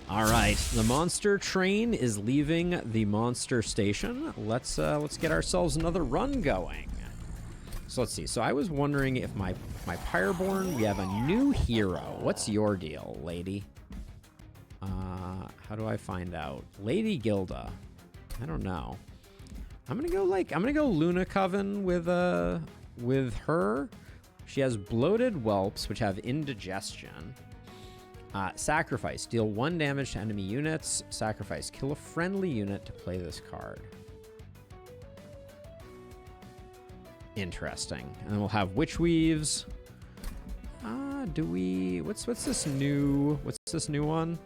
All right, the monster train is leaving the monster station. Let's get ourselves another run going. So let's see. So I was wondering if my Pyreborn, we have a new hero. What's your deal, lady? How do I find out? Lady Gilda. I don't know. I'm gonna go Luna Coven with her. She has bloated whelps, which have indigestion. Sacrifice. Deal 1 damage to enemy units. Sacrifice. Kill a friendly unit to play this card. Interesting. And then we'll have Witch Weaves. What's this new one?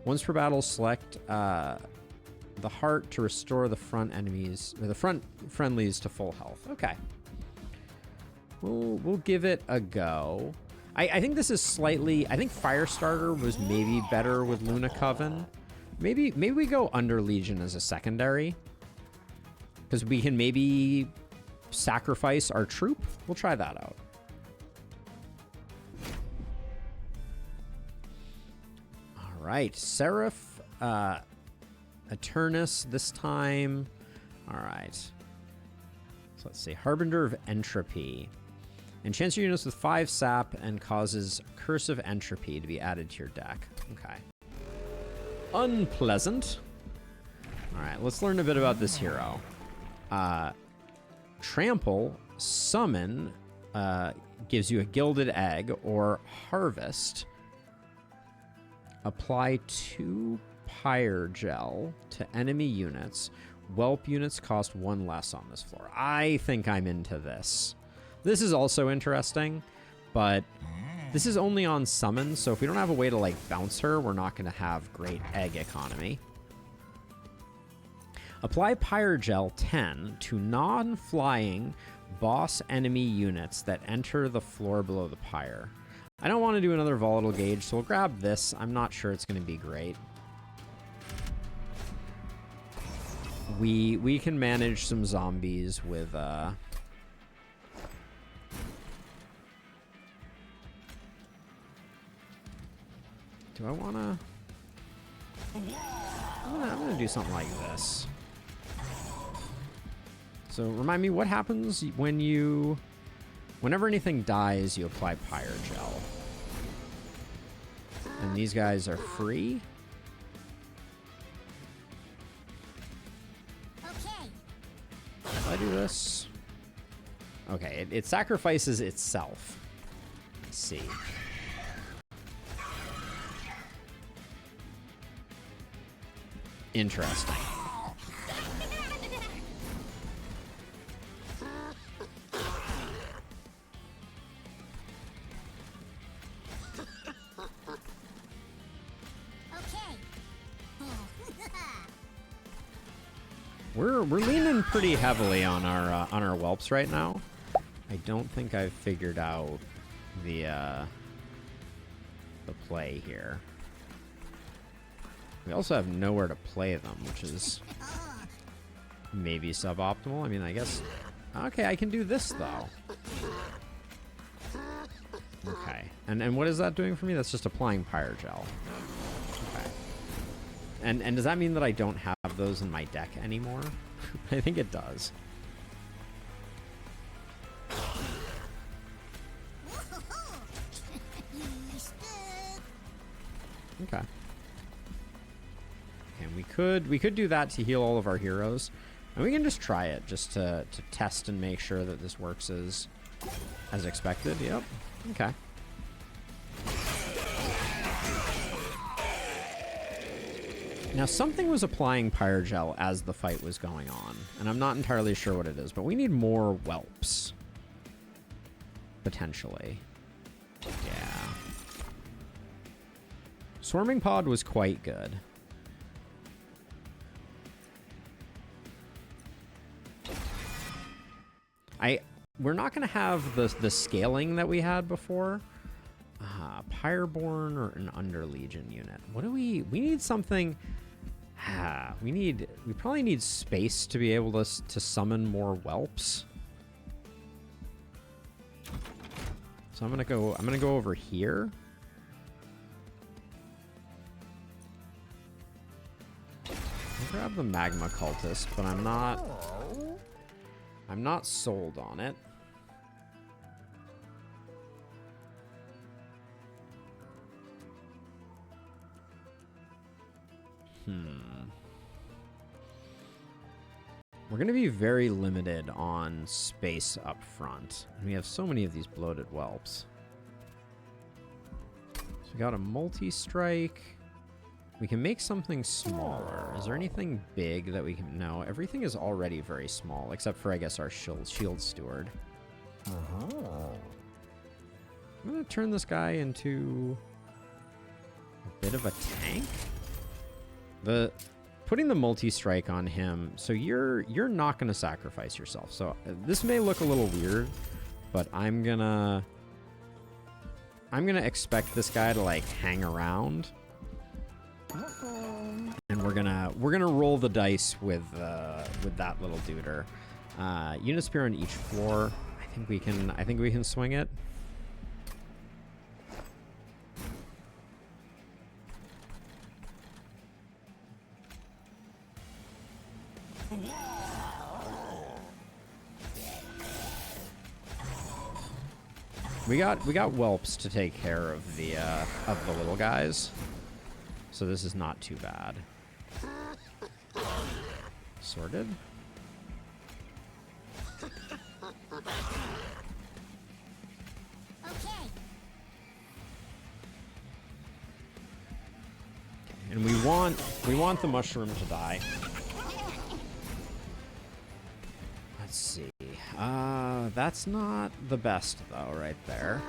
Once per battle, select the heart to restore the front enemies, or the front friendlies to full health. Okay. We'll give it a go. I think this is slightly... I think Firestarter was maybe better with Luna Coven. Maybe we go Under Legion as a secondary. Because we can maybe sacrifice our troop. We'll try that out. All right. Seraph Eternus this time. All right. So let's see. Harbinger of Entropy. Enchants your units with 5 sap and causes Curse of Entropy to be added to your deck. Okay. Unpleasant. All right, let's learn a bit about this hero. Trample, Summon, gives you a Gilded Egg, or Harvest. Apply 2 Pyre Gel to enemy units. Whelp units cost 1 less on this floor. I think I'm into this. This is also interesting, but this is only on summon, so if we don't have a way to like bounce her, we're not going to have great egg economy. Apply Pyre Gel 10 to non-flying boss enemy units that enter the floor below the pyre. I don't want to do another volatile gauge, so we'll grab this. I'm not sure it's going to be great. We can manage some zombies with do I want to... I'm going to do something like this. So remind me, what happens when you... Whenever anything dies, you apply Pyre Gel. And these guys are free. Okay. If I do this... Okay, it sacrifices itself. Let's see. Interesting. We're leaning pretty heavily on our whelps right now. I don't think I've figured out the play here. We also have nowhere to play them, which is maybe suboptimal. I mean, I guess... Okay, I can do this, though. Okay. And what is that doing for me? That's just applying Pyre Gel. Okay. And does that mean that I don't have those in my deck anymore? I think it does. Okay. And we could do that to heal all of our heroes, and we can just try it just to test and make sure that this works as expected. Yep. Okay. Now something was applying Pyre Gel as the fight was going on, and I'm not entirely sure what it is, but we need more whelps potentially. Yeah. Swarming Pod was quite good. We're not going to have the scaling that we had before. Pyreborn or an Under Legion unit. What do we need something... we probably need space to be able to summon more whelps. So I'm gonna go over here. grab the magma cultist, but I'm not sold on it. We're going to be very limited on space up front. We have so many of these bloated whelps. So we got a multi-strike. We can make something smaller. Is there anything big that we can... No, everything is already very small, except for, I guess, our shield steward. I'm going to turn this guy into a bit of a tank. Putting the multi-strike on him, so you're not going to sacrifice yourself. So this may look a little weird, but I'm gonna expect this guy to like hang around, and we're gonna roll the dice with that little duder. Units appear on each floor. I think we can swing it. We got whelps to take care of the little guys, so this is not too bad. Sorted. Okay. And we want the mushroom to die. Let's see. That's not the best though, right there.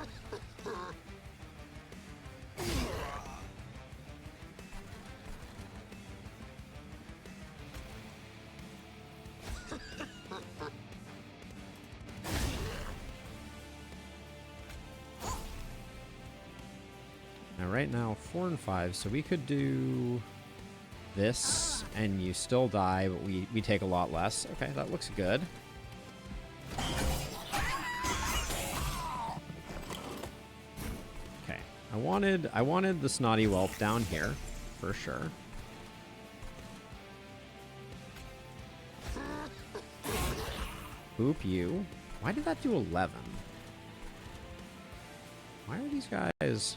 Now right now 4 and 5, so we could do this and you still die, but we take a lot less. Okay, that looks good. Okay, I wanted the snotty whelp down here for sure. Boop you. Why did that do 11? Why are these guys...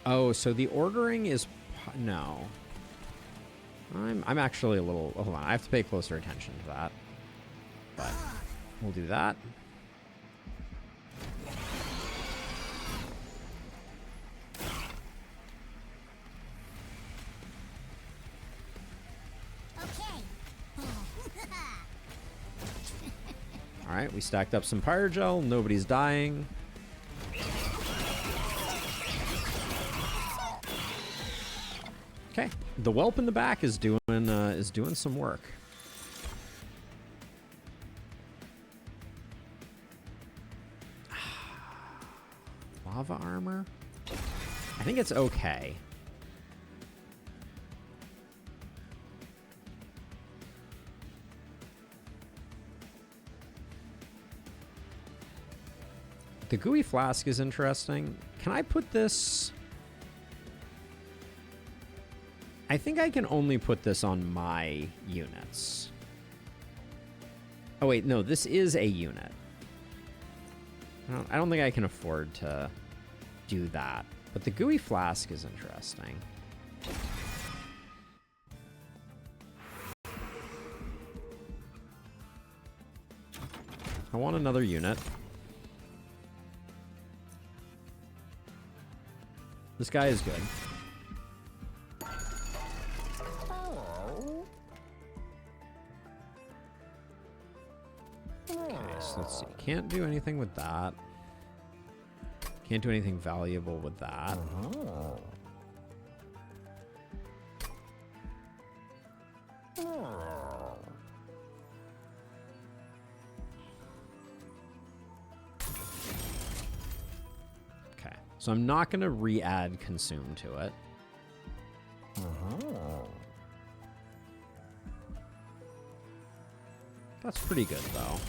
Oh, so the ordering is... No. I'm actually a little... Hold on, I have to pay closer attention to that. But we'll do that. Alright, we stacked up some pyrogel. Nobody's dying. Okay, the whelp in the back is doing some work. Lava armor? I think it's okay. The gooey flask is interesting. Can I put this... I think I can only put this on my units. Oh wait, no, this is a unit. I don't think I can afford to do that. But the gooey flask is interesting. I want another unit. This guy is good. Okay, so let's see. Can't do anything with that. Can't do anything valuable with that. Okay, so I'm not going to re-add consume to it. That's pretty good, though.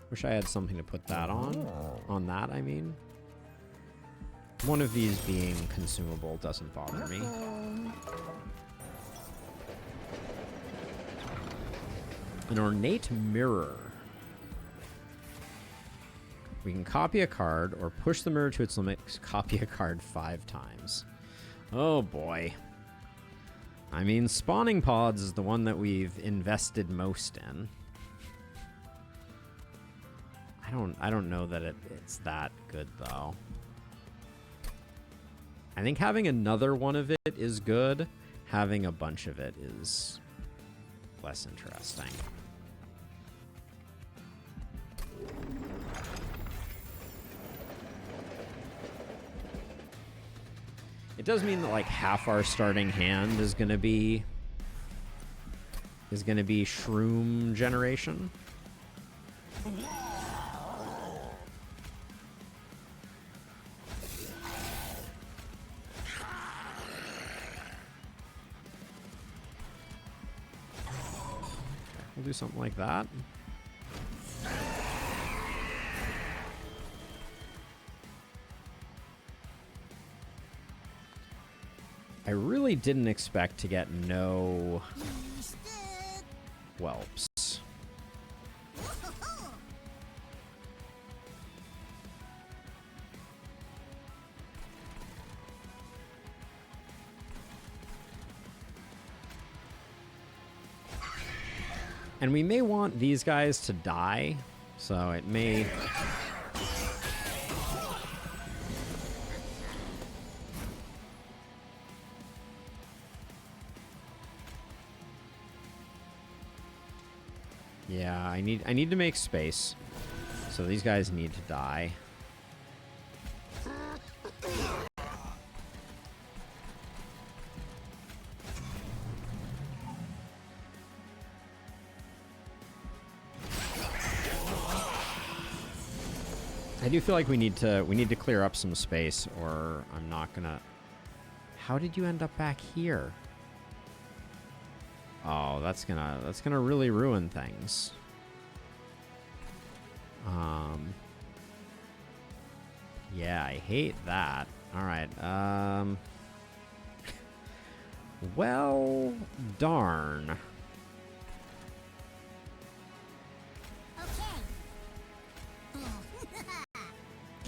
Wish I had something to put that on. On that, I mean. One of these being consumable doesn't bother me. An ornate mirror. We can copy a card or push the mirror to its limit, copy a card 5 times. Oh boy. I mean, spawning pods is the one that we've invested most in. I don't know that it's that good though. I think having another one of it is good. Having a bunch of it is less interesting. It does mean that like half our starting hand is gonna be shroom generation. We'll do something like that. I really didn't expect to get no whelps. And we may want these guys to die, so it may... Yeah, I need to make space. So these guys need to die. I do feel like we need to clear up some space, or I'm not gonna... How did you end up back here? Oh, that's gonna really ruin things. Yeah, I hate that. All right. Well, darn.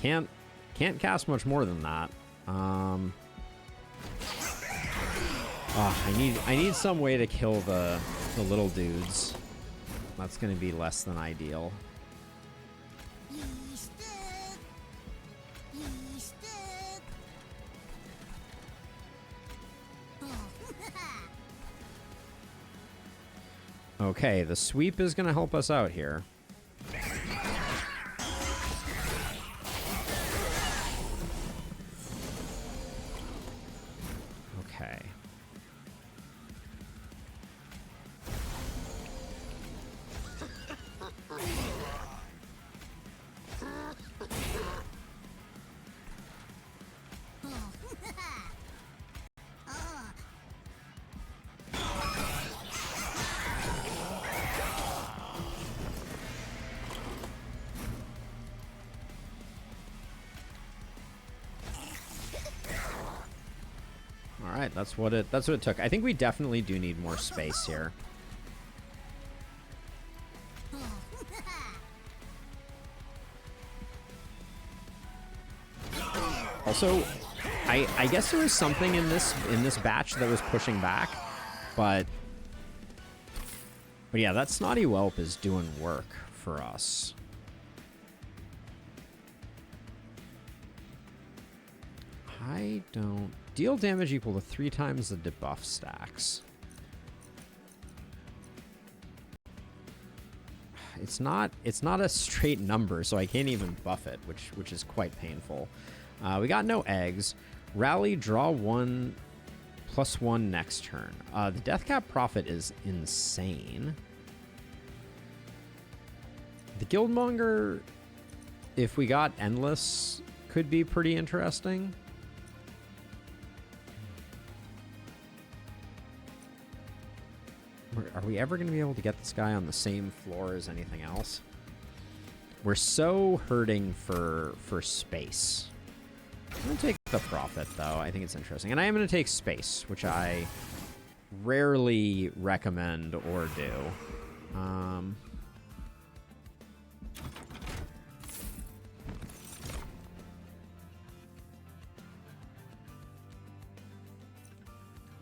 Can't cast much more than that. Oh, I need some way to kill the little dudes. That's gonna be less than ideal. Okay, the sweep is gonna help us out here. Okay. Alright, that's what it took. I think we definitely do need more space here. Also, I guess there was something in this batch that was pushing back, but yeah, that snotty whelp is doing work for us. I don't... Deal damage equal to 3 times the debuff stacks. It's not a straight number, so I can't even buff it, which is quite painful. We got no eggs. Rally, draw 1, +1 next turn. The death cap profit is insane. The Guildmonger, if we got endless, could be pretty interesting. Are we ever going to be able to get this guy on the same floor as anything else? We're so hurting for space. I'm going to take the profit, though. I think it's interesting. And I am going to take space, which I rarely recommend or do.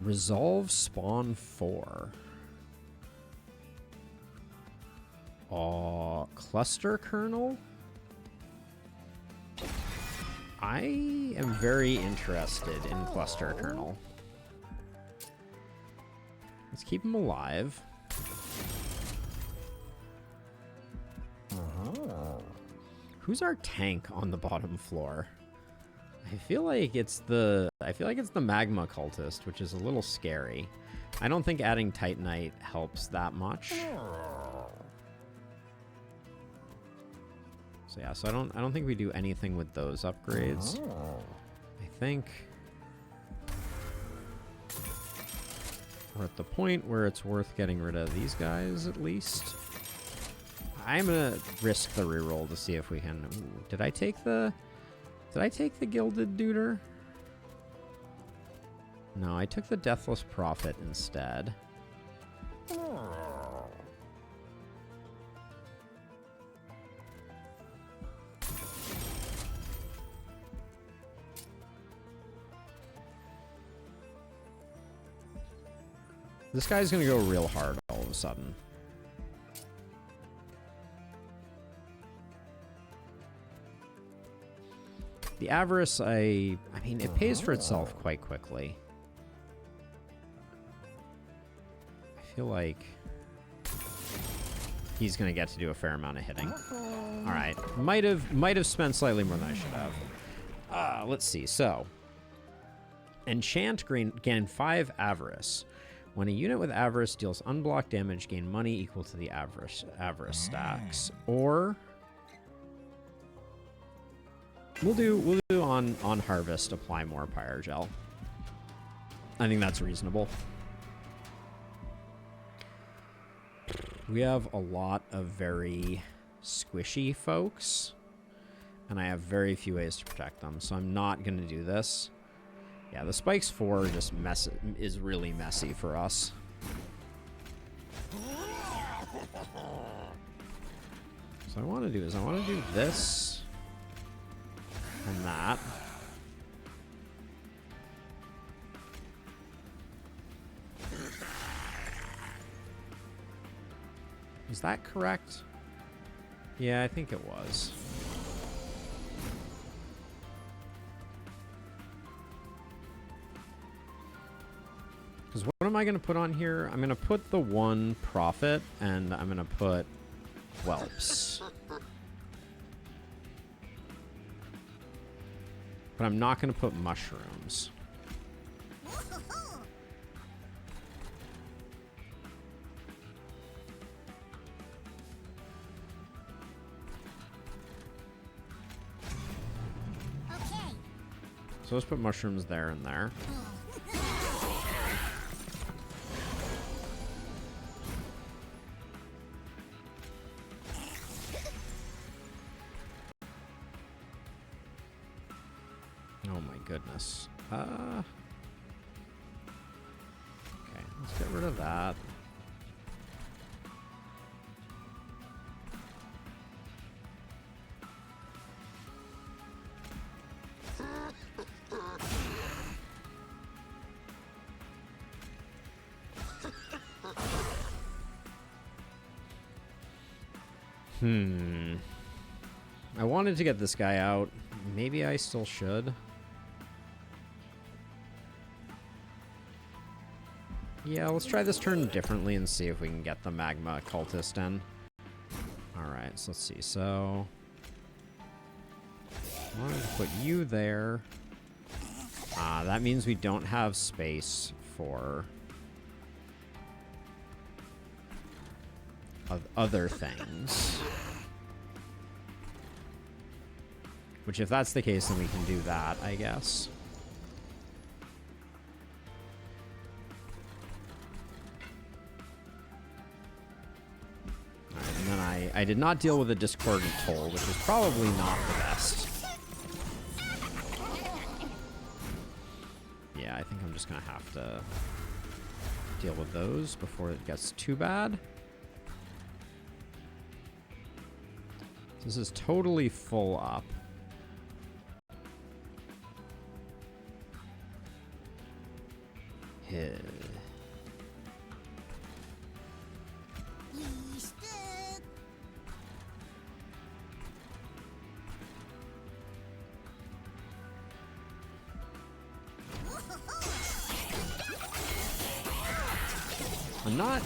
Resolve spawn 4. Cluster kernel? I am very interested in cluster kernel. Let's keep him alive. Who's our tank on the bottom floor? I feel like it's the magma cultist, which is a little scary. I don't think adding Titanite helps that much. So yeah, so I don't think we do anything with those upgrades. I think we're at the point where it's worth getting rid of these guys at least. I'm gonna risk the reroll to see if we can. Ooh, did I take the Gilded Duder? No, I took the Deathless Prophet instead. This guy's gonna go real hard all of a sudden. The Avarice, I mean, it pays for itself quite quickly. I feel like he's gonna get to do a fair amount of hitting. All right, might have spent slightly more than I should have. Let's see. So, enchant gain 5 Avarice. When a unit with Avarice deals unblocked damage, gain money equal to the Avarice stacks. Or we'll do on Harvest, apply more Pyrogel. I think that's reasonable. We have a lot of very squishy folks, and I have very few ways to protect them, so I'm not going to do this. Yeah, the Spikes 4 just is really messy for us. So what I want to do is I want to do this and that. Is that correct? Yeah, I think it was. Because what am I going to put on here? I'm going to put the 1 Prophet, and I'm going to put Whelps. But I'm not going to put Mushrooms. Okay. So let's put Mushrooms there and there. Oh my goodness. Okay, let's get rid of that. I wanted to get this guy out. Maybe I still should. Yeah, let's try this turn differently and see if we can get the Magma Cultist in. Alright, so let's see. So, I wanted to put you there. That means we don't have space for other things. Which, if that's the case, then we can do that, I guess. Alright, and then I did not deal with a Discordant Toll, which is probably not the best. think I'm just going to have to deal with those before it gets too bad. This is totally full up. Hit.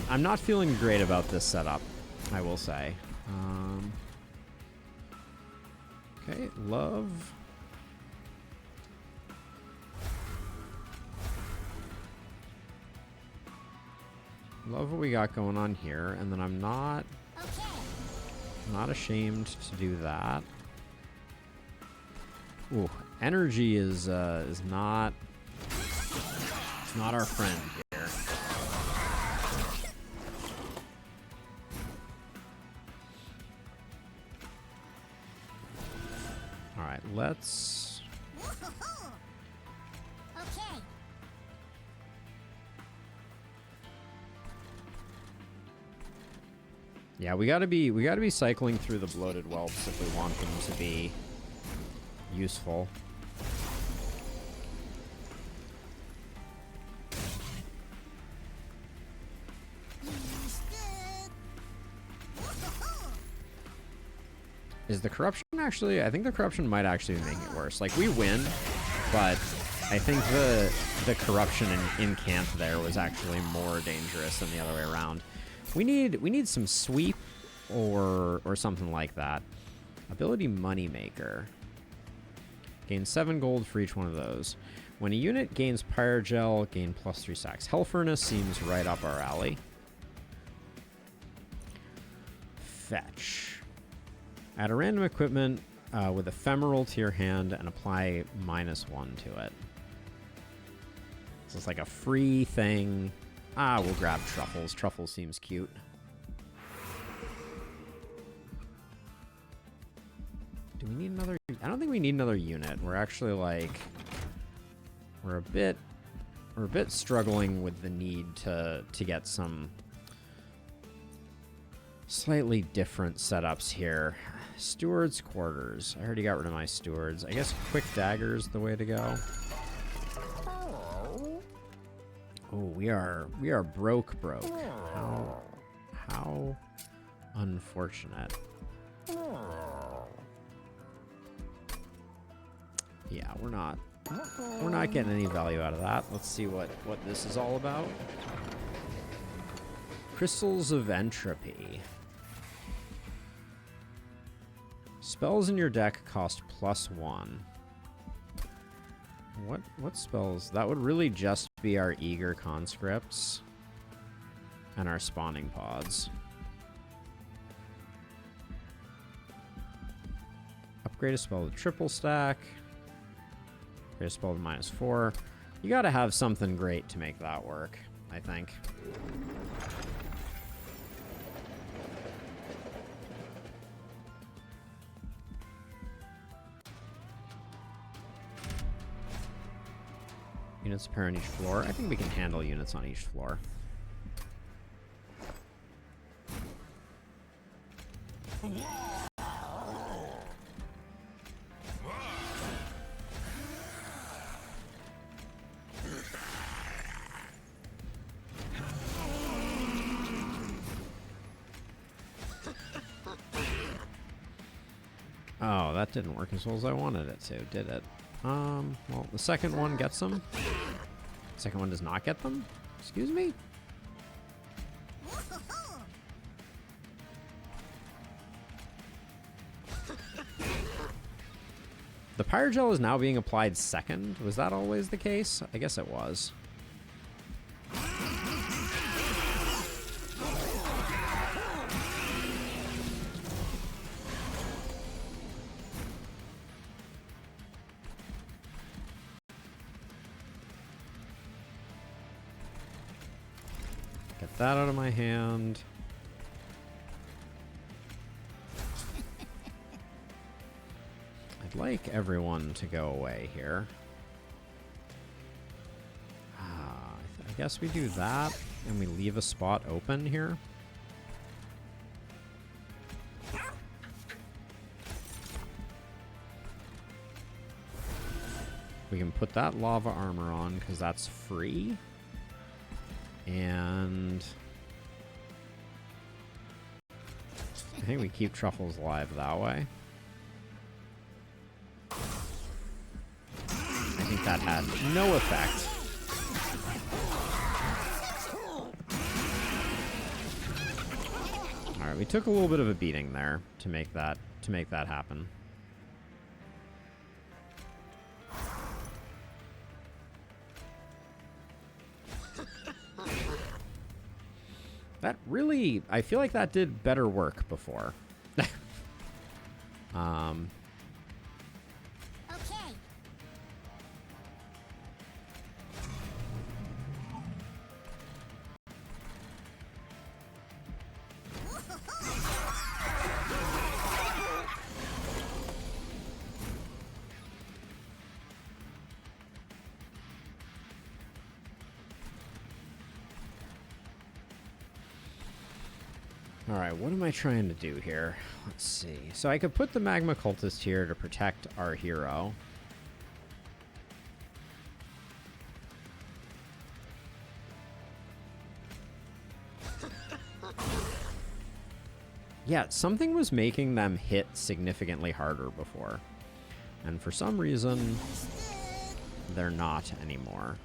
I'm not feeling great about this setup, I will say. Okay, love. Love what we got going on here, and then I'm not ashamed to do that. Ooh, energy is not our friend here. All right, let's. Okay. Yeah, we gotta be cycling through the bloated whelps if we want them to be useful. Is the corruption actually? I think the corruption might actually be making it worse. Like, we win, but I think the corruption in camp there was actually more dangerous than the other way around. We need some sweep or something like that. Ability Moneymaker. Gain 7 gold for each one of those. When a unit gains Pyrogel, gain +3 stacks. Hell Furnace seems right up our alley. Fetch. Add a random equipment with Ephemeral to your hand and apply -1 to it. So it's like a free thing. We'll grab Truffles. Truffles seems cute. Do we need another? I don't think we need another unit. We're actually like, we're a bit struggling with the need to get some slightly different setups here. Steward's quarters. I already got rid of my stewards. I guess quick dagger's the way to go. Oh, we are broke. How unfortunate. Yeah, we're not getting any value out of that. Let's see what this is all about. Crystals of Entropy. Spells in your deck cost +1. What spells? That would really just be our Eager Conscripts and our Spawning Pods. Upgrade a spell with triple stack. Upgrade a spell with -4. You gotta have something great to make that work, I think. Units appear on each floor. I think we can handle units on each floor. Oh, that didn't work as well as I wanted it to, did it? Well, the second one gets them. The second one does not get them? Excuse me? The Pyrogel is now being applied second. Was that always the case? I guess it was. Get that out of my hand. I'd like everyone to go away here. guess we do that, and we leave a spot open here. We can put that lava armor on, because that's free. And I think we keep Truffles alive that way. I think that had no effect. All right, we took a little bit of a beating there to make that happen. That really, I feel like that did better work before. Okay. All right, what am I trying to do here? Let's see. So I could put the Magma Cultist here to protect our hero. Yeah, something was making them hit significantly harder before. And for some reason, they're not anymore.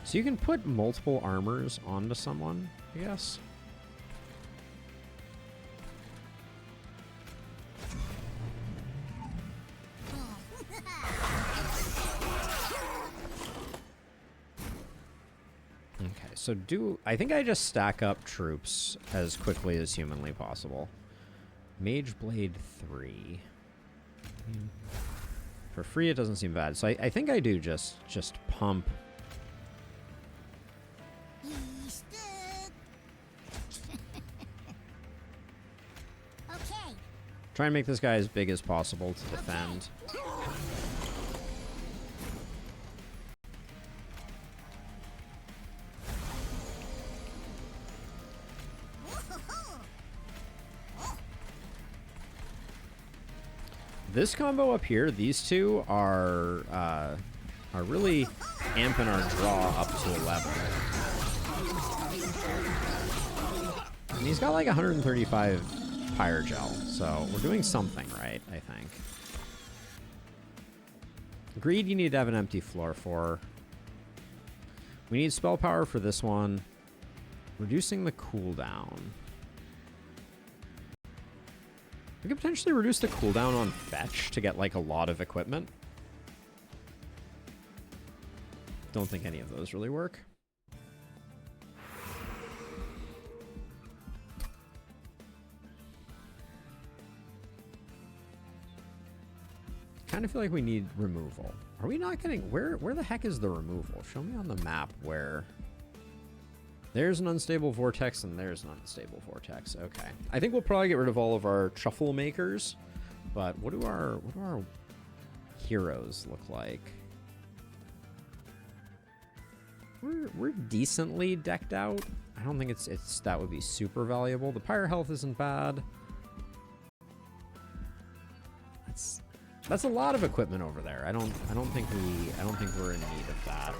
So you can put multiple armors onto someone, I guess. Okay, so I think I just stack up troops as quickly as humanly possible. Mage Blade 3. For free, it doesn't seem bad. So I think I do just pump. Try and make this guy as big as possible to defend. This combo up here, these two are really amping our draw up to 11. And he's got like 135 Pyre Gel, so we're doing something right, I think. Greed, you need to have an empty floor for. We need spell power for this one. Reducing the cooldown. We could potentially reduce the cooldown on fetch to get like a lot of equipment. Don't think any of those really work. Kind of feel like we need removal. Are we not getting... Where the heck is the removal? Show me on the map where... There's an unstable vortex and there's an unstable vortex. Okay. I think we'll probably get rid of all of our truffle makers. But what do our heroes look like? We're decently decked out. I don't think it's that would be super valuable. The pyre health isn't bad. That's a lot of equipment over there. I don't think we're in need of that.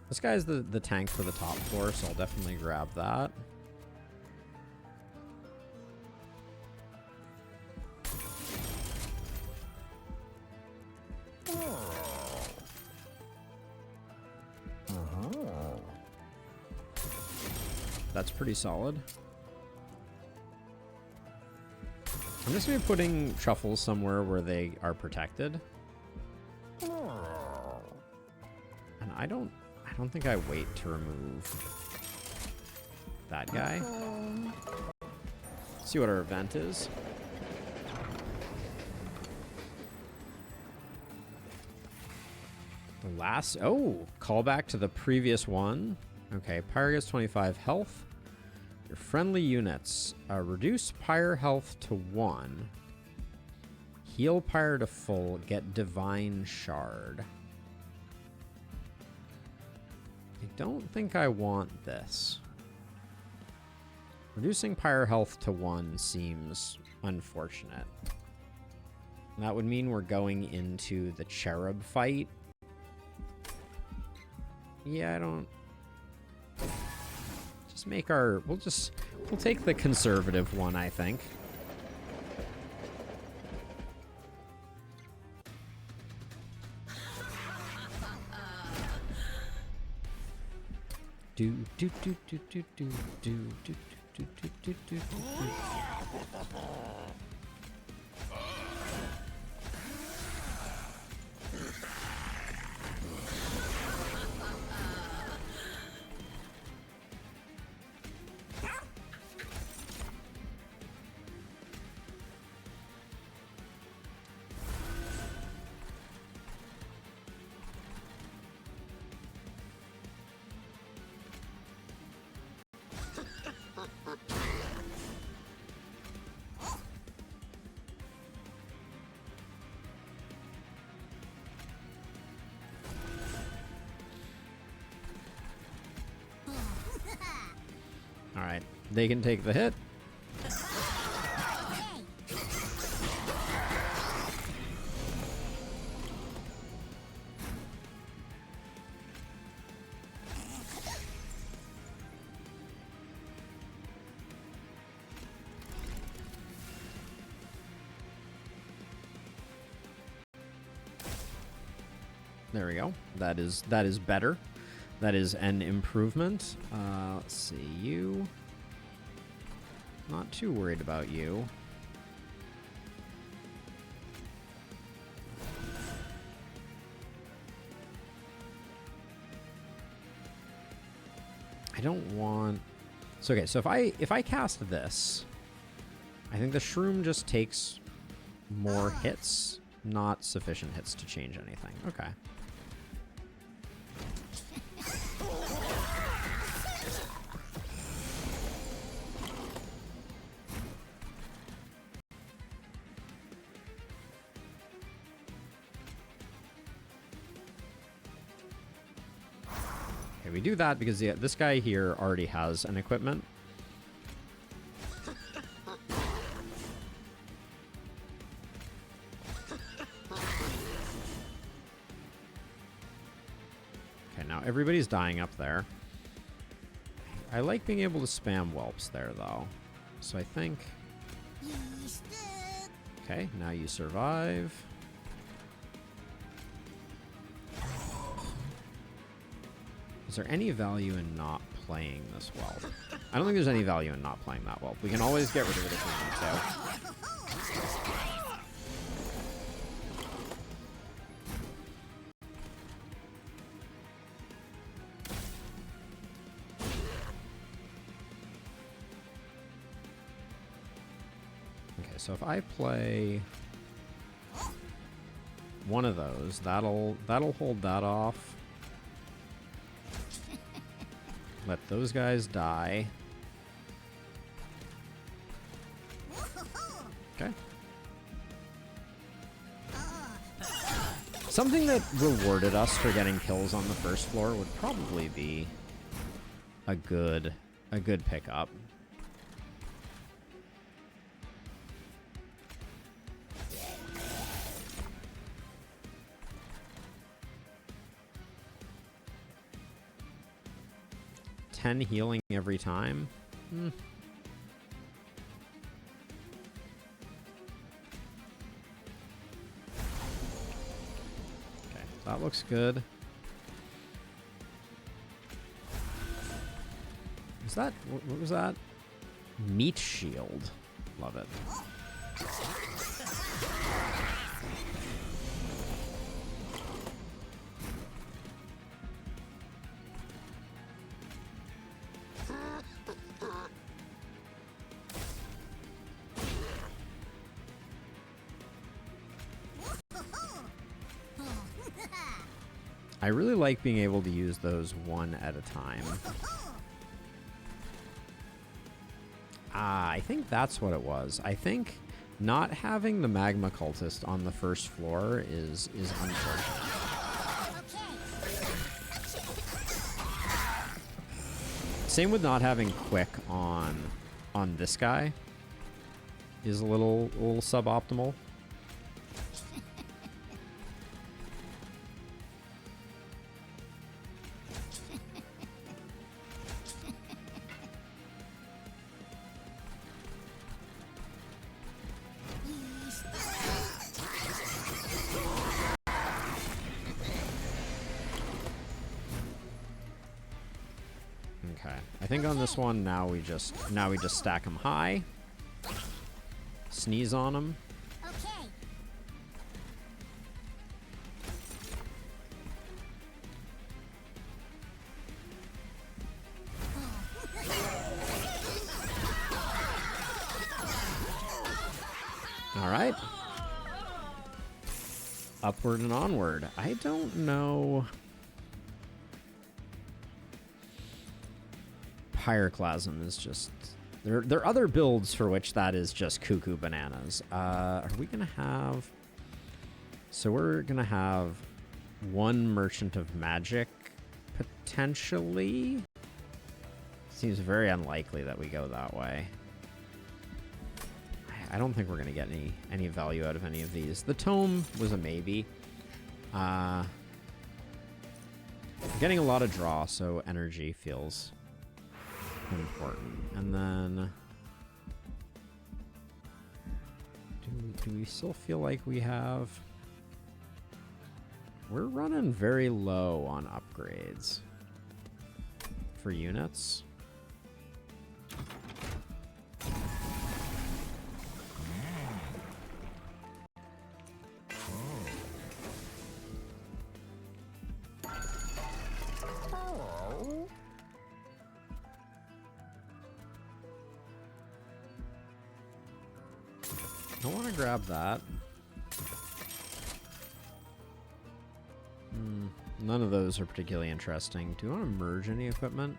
This guy's the tank for the top floor, so I'll definitely grab that. That's pretty solid. I'm just gonna be putting truffles somewhere where they are protected. And I don't think I wait to remove that guy. See what our event is. Last, oh, callback to the previous one. Okay, Pyre gets 25 health. Your friendly units reduce Pyre health to 1. Heal Pyre to full, get Divine Shard. I don't think I want this. Reducing Pyre health to 1 seems unfortunate. That would mean we're going into the Cherub fight. Yeah, I don't... Just make our... We'll take the conservative one, I think. Do do do do do do do do do do do do do. All right, they can take the hit. There we go. That is better. That is an improvement. Let's see, you. Not too worried about you. I don't want... So, okay, so if I cast this, I think the Shroom just takes more hits, not sufficient hits to change anything. Okay. We do that because this guy here already has an equipment. Okay, now everybody's dying up there. I like being able to spam whelps there, though. So I think... Okay, now you survive. Is there any value in not playing this whelp? I don't think there's any value in not playing that whelp. We can always get rid of it if we need to. Okay, so if I play one of those, that'll hold that off. Let those guys die. Okay. Something that rewarded us for getting kills on the first floor would probably be a good pickup. Healing every time. Okay, that looks good. Is that what was that? Meat shield. Love it. I really like being able to use those one at a time. Ah, I think that's what it was. I think not having the magma cultist on the first floor is unfortunate. Same with not having quick on this guy is a little suboptimal. I think on this one now we just stack them high, sneeze on them. Okay. All right. Upward and onward. I don't know. Pyroclasm is just... There are other builds for which that is just cuckoo bananas. Are we going to have... So we're going to have one Merchant of Magic, potentially. Seems very unlikely that we go that way. I don't think we're going to get any value out of any of these. The Tome was a maybe. I'm getting a lot of draw, so energy feels important. And then do we still feel like we have... We're running very low on upgrades for units. I want to grab that. None of those are particularly interesting. Do you want to merge any equipment?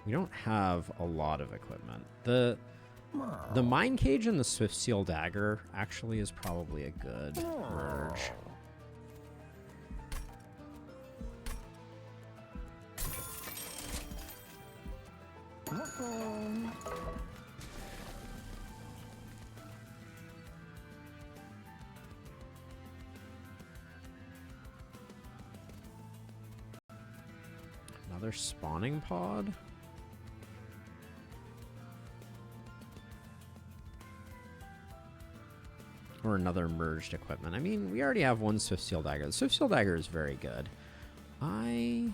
We don't have a lot of equipment. The Mine Cage and the Swift Seal Dagger actually is probably a good merge. Another spawning pod? Or another merged equipment. I mean, we already have one Swift Seal Dagger. The Swift Seal Dagger is very good. I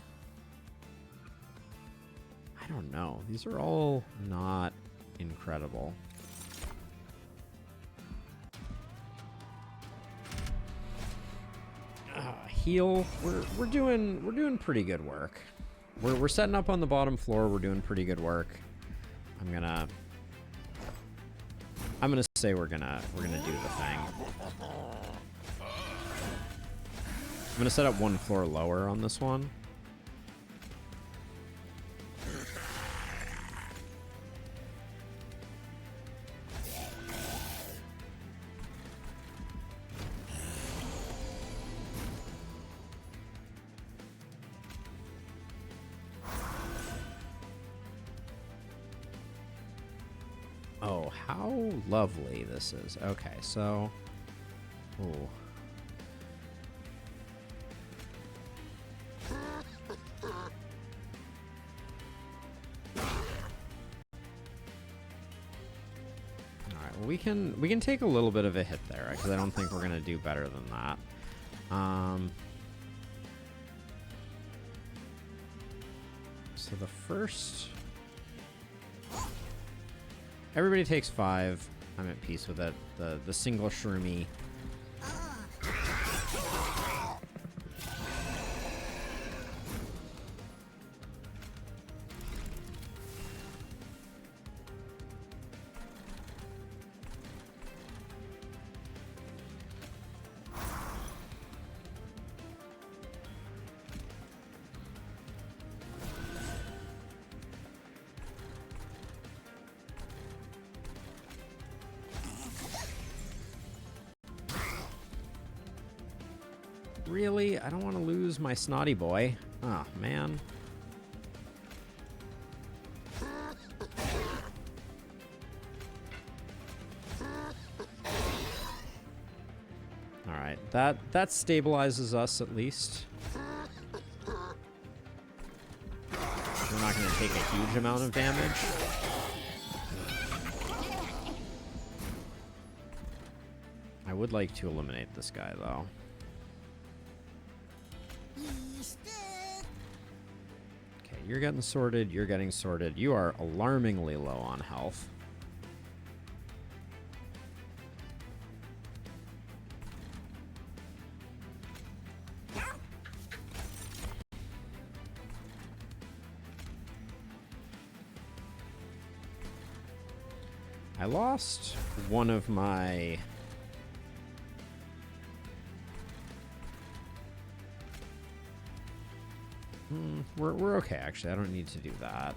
don't know. These are all not incredible. Heal. We're doing pretty good work. We're setting up on the bottom floor. We're doing pretty good work. I'm gonna say we're gonna do the thing. I'm gonna set up one floor lower on this one. Oh, how lovely this is. Okay, so... Ooh. Alright, well we can take a little bit of a hit there, because I don't think we're gonna do better than that. So the first... Everybody takes 5. I'm at peace with it. The single shroomy. really? I don't want to lose my snotty boy. Oh, man. Alright, that stabilizes us at least. We're not going to take a huge amount of damage. I would like to eliminate this guy, though. Okay, you're getting sorted. You're getting sorted. You are alarmingly low on health. I lost one of my... We're okay, actually. I don't need to do that.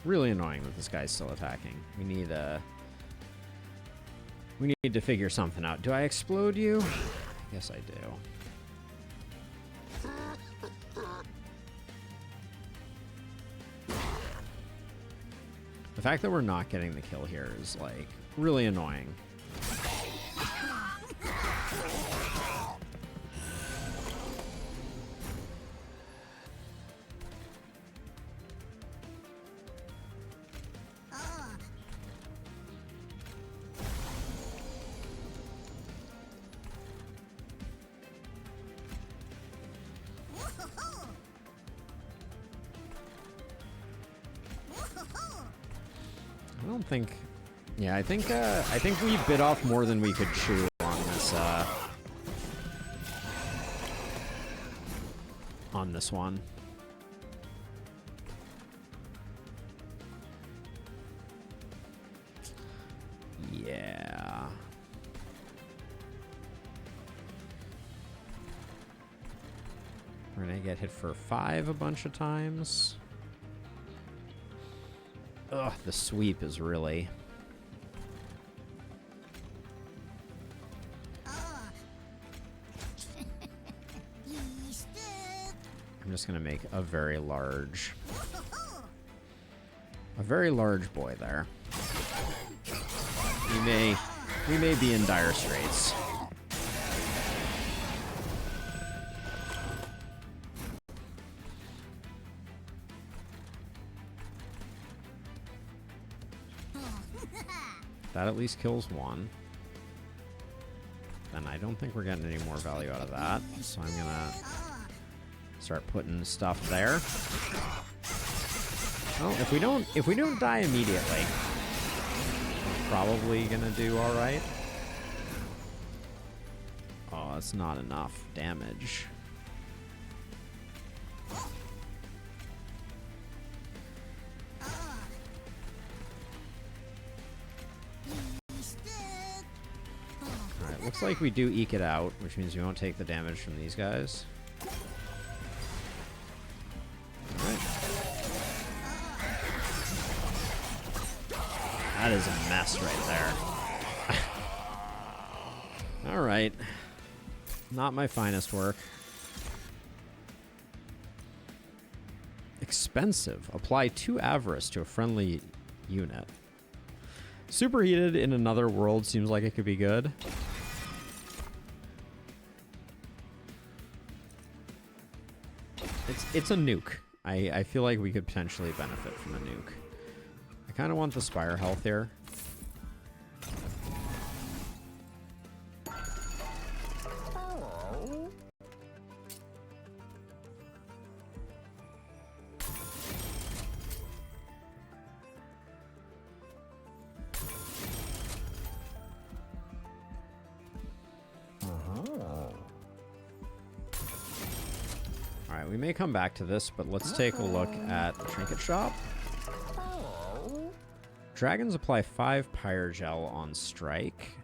Really annoying that this guy's still attacking. We need to figure something out. Do I explode you? Yes, I do. The fact that we're not getting the kill here is, like, really annoying. I don't think... Yeah, I think we bit off more than we could chew on this one. Yeah. We're gonna get hit for 5 a bunch of times. Ugh, the sweep is really... I'm just gonna make a very large boy there. We may be in dire straits. That at least kills one. Then I don't think we're getting any more value out of that, so I'm gonna start putting stuff there. Well, if we don't die immediately, we're probably gonna do all right. Oh, that's not enough damage. Looks like we do eke it out, which means we won't take the damage from these guys. Alright. That is a mess right there. Alright. Not my finest work. Expensive. Apply 2 avarice to a friendly unit. Superheated in another world seems like it could be good. It's a nuke. I feel like we could potentially benefit from a nuke. I kind of want the Spire health here. Alright, we may come back to this, but let's take a look at the trinket shop. Dragons apply 5 pyre gel on strike.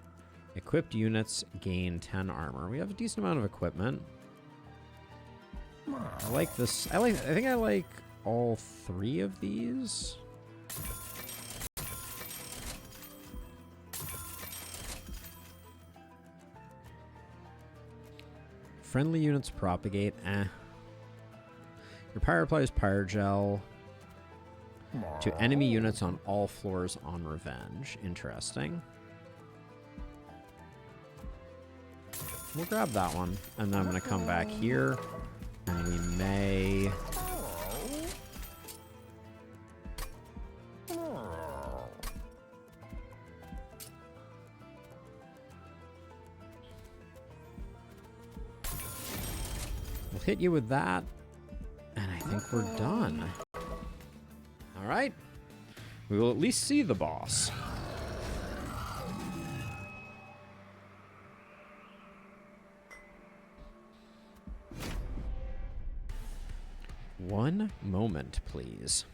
Equipped units gain 10 armor. We have a decent amount of equipment. I like this. I think I like all 3 of these. Friendly units propagate. Your pyre applies Pyrogel to enemy units on all floors on revenge. Interesting. We'll grab that one. And then I'm going to come back here. And we may... We'll hit you with that. And I think we're done. All right. We will at least see the boss. One moment, please.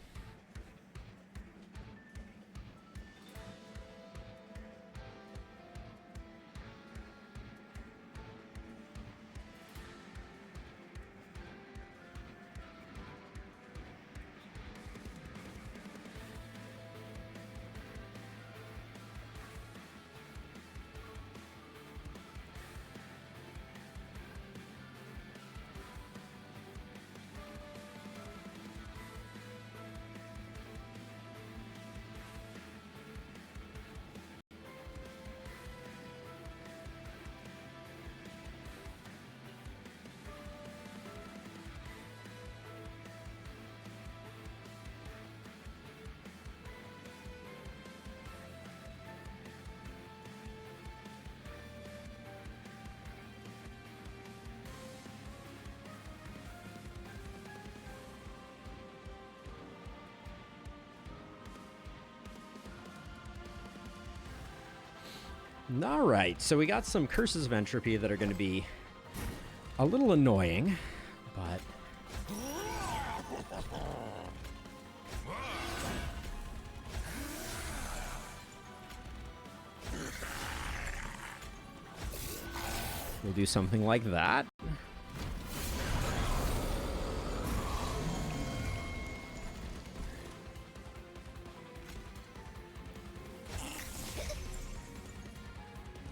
All right, so we got some Curses of Entropy that are going to be a little annoying, but... we'll do something like that.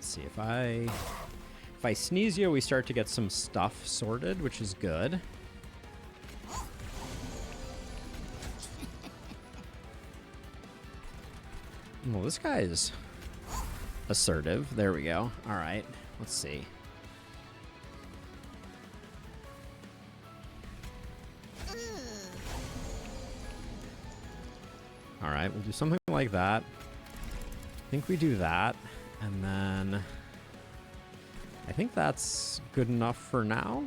See if I sneeze you, we start to get some stuff sorted, which is good. Well, this guy is assertive. There we go. All right, let's see. All right, we'll do something like that. I think we do that. And then I think that's good enough for now.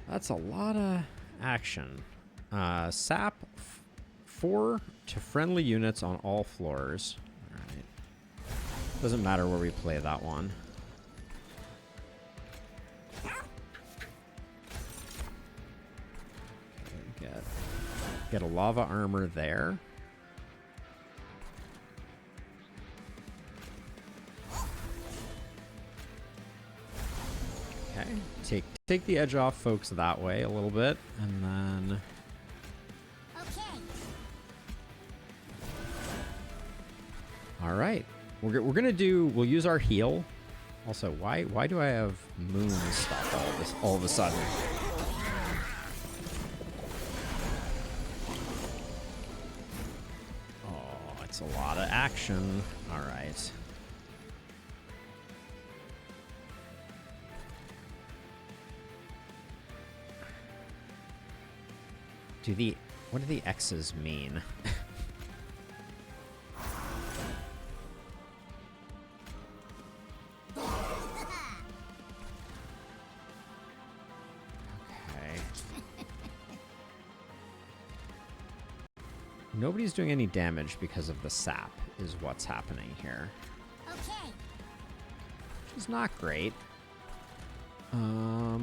That's a lot of action. Sap 4 to friendly units on all floors. All right. Doesn't matter where we play that one. Get a lava armor there. Okay, take the edge off folks that way a little bit, and then... Okay. All right, we're gonna do. We'll use our heal. Also, why do I have moon stuff all of a sudden? A lot of action. All right. What do the X's mean? Nobody's doing any damage because of the sap, is what's happening here. Okay. Which is not great. All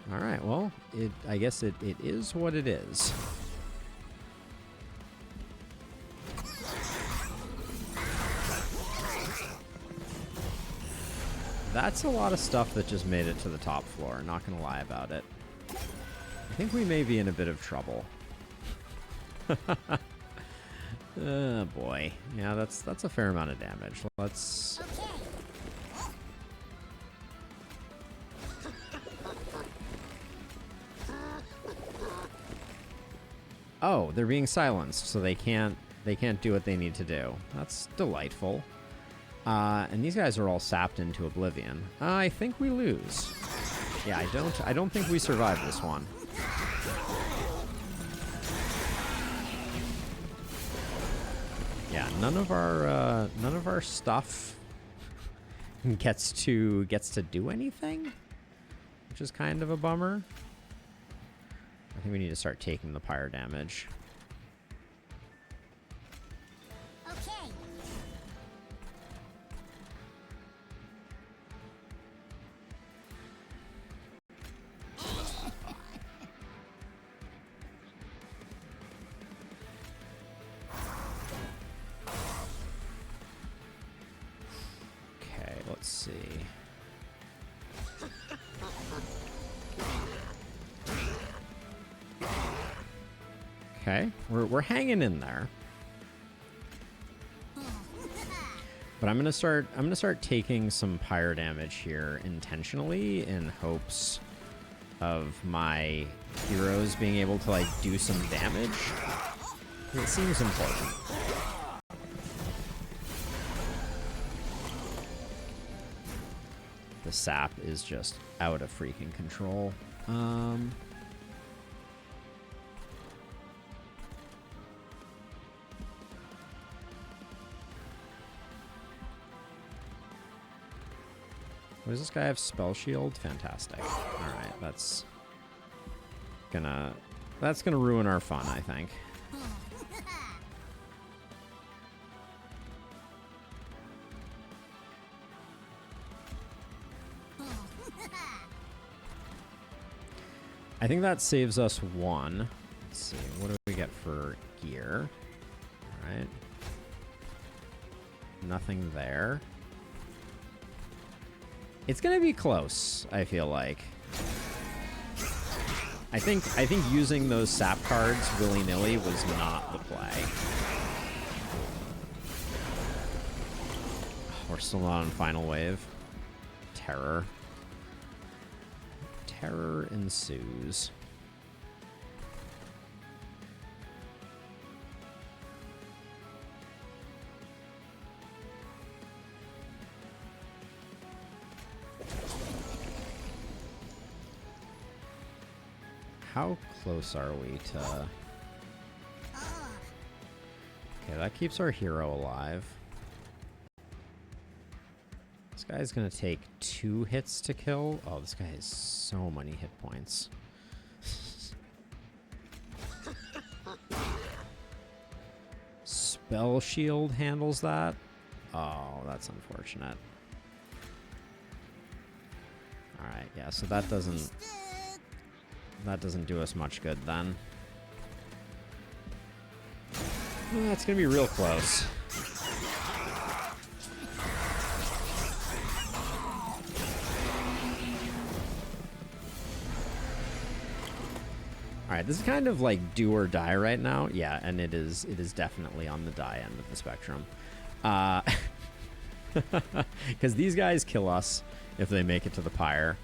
right, well, I guess it is what it is. That's a lot of stuff that just made it to the top floor, not gonna lie about it. I think we may be in a bit of trouble. Oh boy. Yeah, that's a fair amount of damage. Let's... Oh, they're being silenced, so they can't do what they need to do. That's delightful. And these guys are all sapped into oblivion. I think we lose. Yeah, I don't think we survive this one. Yeah, none of our stuff gets to do anything, which is kind of a bummer. I think we need to start taking the pyre damage. Okay. Okay, let's see. Okay, we're hanging in there. But I'm gonna start taking some pyre damage here intentionally in hopes of my heroes being able to like do some damage. It seems important. The sap is just out of freaking control. Does this guy have spell shield? Fantastic. Alright, that's gonna ruin our fun, I think. I think that saves us one. Let's see, what do we get for gear? Alright. Nothing there. It's gonna be close, I feel like. I think using those sap cards willy-nilly was not the play. We're still not on final wave. Terror. Terror ensues. How close are we to... Okay, that keeps our hero alive. This guy's gonna take 2 hits to kill. Oh, this guy has so many hit points. Spell shield handles that. Oh, that's unfortunate. Alright, yeah, so that doesn't do us much good then. That's gonna be real close. Alright, this is kind of like do or die right now. Yeah, and it is definitely on the die end of the spectrum. Because these guys kill us if they make it to the pyre.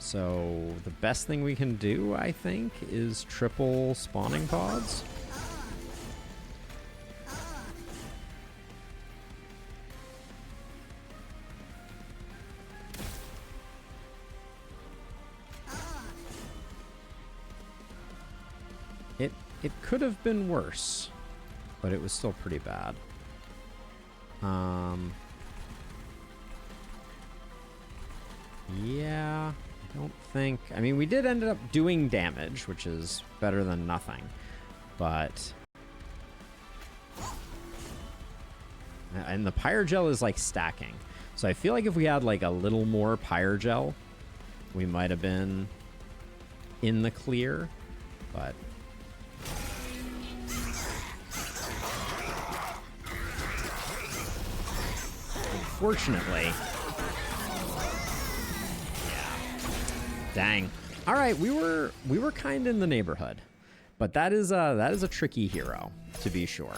So the best thing we can do, I think, is triple spawning pods. It could have been worse, but it was still pretty bad. Yeah, I don't think... I mean, we did end up doing damage, which is better than nothing, but... And the pyre gel is, like, stacking. So I feel like if we had, like, a little more pyre gel, we might have been in the clear, but... unfortunately. Yeah. Dang. All right, we were kind of in the neighborhood, but that is a tricky hero, to be sure.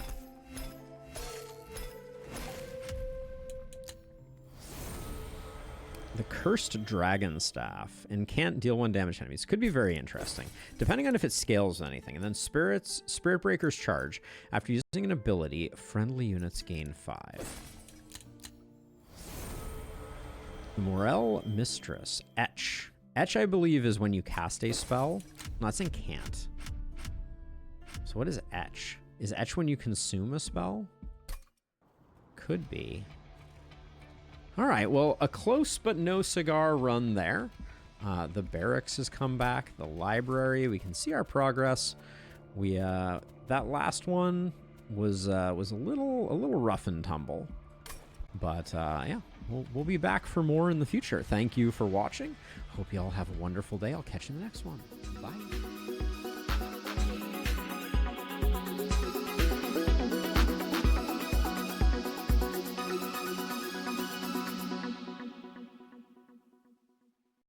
The Cursed Dragon Staff and can't deal 1 damage to enemies. Could be very interesting, depending on if it scales with anything. And then Spirit Breaker's Charge. After using an ability, friendly units gain 5. Morel Mistress. Etch. Etch, I believe, is when you cast a spell. No, it's in can't. So what is Etch? Is Etch when you consume a spell? Could be. All right, well, a close but no cigar run there. The barracks has come back. The library, we can see our progress. We that last one was a little rough and tumble, but yeah, we'll be back for more in the future. Thank you for watching. Hope you all have a wonderful day. I'll catch you in the next one. Bye.